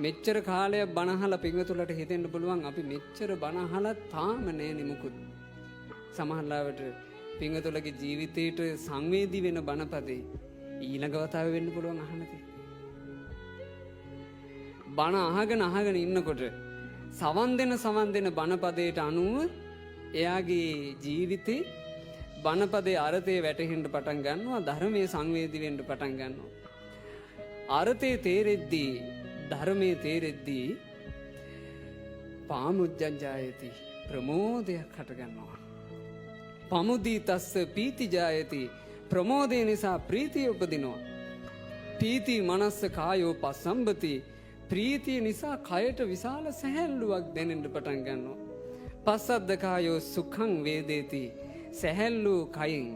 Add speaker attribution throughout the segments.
Speaker 1: මෙච්චර කාලයක් බණ අහලා පින්වතුන්ලට හිතෙන්න පුළුවන් අපි මෙච්චර බණ අහලා තාම නෑනේ මුකුත්. සමහරවිට පින්වතුන්ලගේ ජීවිතේට සංවේදී වෙන බණපදේ ඊළඟ වතාවේ වෙන්න පුළුවන් අහන්න තියෙන්නේ. බණ අහගෙන ඉන්නකොට සවන් දෙන බණපදයට අනුව එයාගේ ජීවිතේ බණපදේ අර්ථය වැටහෙන්න පටන් ගන්නවා, ධර්මයේ සංවේදී වෙන්න පටන් ගන්නවා. අර්ථයේ තේරෙද්දී ධර්මයේ තේරෙද්දී පාමුජ්ජංජායති ප්‍රමෝදයක් හට ගන්නවා. පමුදී තස්ස පීති ජායති ප්‍රමෝදය නිසා ප්‍රීතිය උපදිනවා. පීති මනස්ස කායෝ පස්සම්බති ප්‍රීතිය නිසා කයට විශාල සැහැල්ලුවක් දැනෙන්න පටන් ගන්නවා. පස්සද්ද කායෝ සුඛං වේදේති සැහැල්ලු කයින්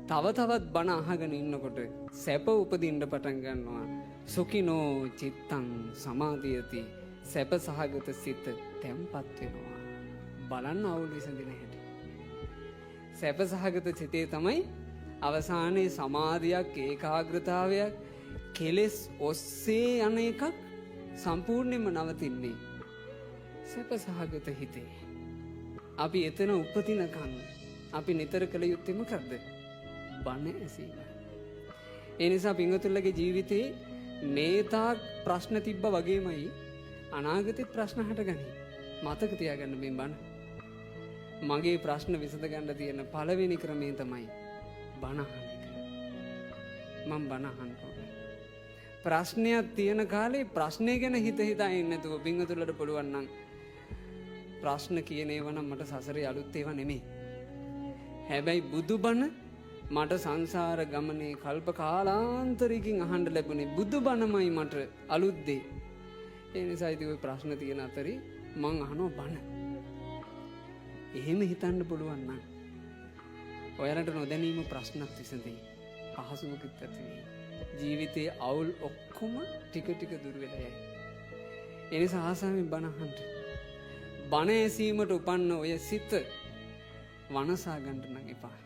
Speaker 1: තව තවත් බණ අහගෙන ඉන්නකොට සැප උපදින්න පටන් ගන්නවා. සුඛිනෝ චිත්තං සමාධියති සැප සහගත සිත තැම්පත් වෙනවා. බලන්න අවුල් විසඳින හැටි. සැප සහගත සිතේ තමයි අවසානයේ සමාධියක් ඒකාග්‍රතාවයක් කෙලෙස් ඔස්සේ යන එකක් සම්පූර්ණයෙන්ම නවතින්නේ සැප සහගත හිතේ. අපි එතන උපදිනකන් අපි නිතර කළ යුත්තේ මොකක්ද? බණ ඇසීම. ඒ නිසා පින්වතුන්ලගේ ජීවිතේ මේ තාක් ප්‍රශ්න තිබ්බ වගේමයි අනාගතේ ප්‍රශ්න හටගනි. මතක තියාගන්න මේ බණ. මගේ ප්‍රශ්න විසඳ ගන්න තියෙන පළවෙනි ක්‍රමය තමයි බණ අහන එක. මම බණ අහන්න ඕනේ. ප්‍රශ්නයක් තියෙන කාලේ ප්‍රශ්නේ ගැන හිතා ඉන්නේ නැතුව පින්වතුන්ලට පුළුවන් නම් ප්‍රශ්න කියන ඒවා නම් මට සසරේ අලුත් ඒවා නෙමෙයි. හැබැයි බුදුබණ මට සංසාර ගමනේ කල්ප කාලාන්තරයකින් අහන්න ලැබුණේ බුදුබණමයි මට අලුත් දේ. ඒ නිසා ඉතින් ওই ප්‍රශ්න තියෙන අතරේ මං අහනවා බණ. එහෙම හිතන්න පුළුවන් නම් ඔයාලට නොදැනීම ප්‍රශ්නක් විසඳෙයි. පහසුවකින් ඇති ජීවිතයේ අවුල් ඔක්කොම ටික ටික දුර වෙලා යයි. ඒ නිසා ආසාවෙන් බණ අහන්න. බණ ඇසීමට උපන්න ඔය සිත වනසා ගන්න නම් එපා.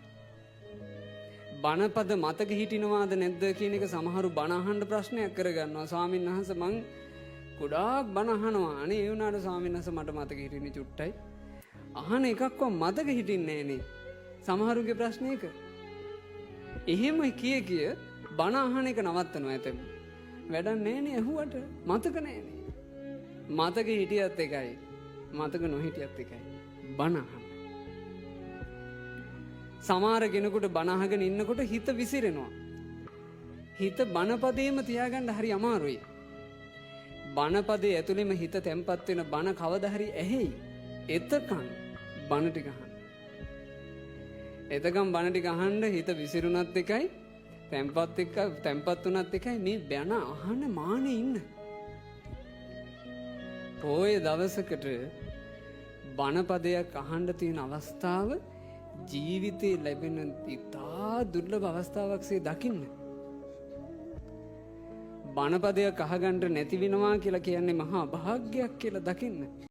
Speaker 1: බණපද මතක හිටිනවාද නැද්ද කියන එක සමහරු බණ අහන්න ප්‍රශ්නයක් කරගන්නවා. ස්වාමීන් වහන්සේ මං ගොඩාක් බණ අහනවා. අනේ ඒ වුණාට ස්වාමීන් වහන්සේ මට මතක හිටින්නේ චුට්ටයි. අහන එකක්වත් මතක හිටින්නේ නෑනේ. සමහරුගේ ප්‍රශ්න එක. එහෙම කිය බණ අහන එක නවත්තනවා ඇතෙම. වැඩක් නෑනේ ඇහුවට මතක නෑනේ. මතක හිටියත් එකයි. මතක නොහිටියත් එකයි. බණ අහන්න. සමහර කෙනෙකුට බණ අහගෙන ඉන්නකොට හිත විසිරෙනවා. හිත බණපදේම තියාගන්න හරි අමාරුයි. බණපදේ ඇතුළෙම හිත තැම්පත් වෙන බණ කවදා හරි ඇහෙයි. එතකන් බණ ටික අහන්න. එතකන් බණ ටික අහන්න හිත විසිරුණත් එකයි තැම්පත් වුණත් එකයි මේ බණ අහන මානේ ඉන්න. පොය දවසකට බණපදයක් අහන්න තියෙන අවස්ථාව ජීවිතේ ලැබෙන ඉතා දුර්ලභ අවස්ථාවක්සේ දකින්න. බණපදයක් අහගන්න නැති වෙනවා කියලා කියන්නේ මහා භාග්‍යයක් කියලා දකින්න.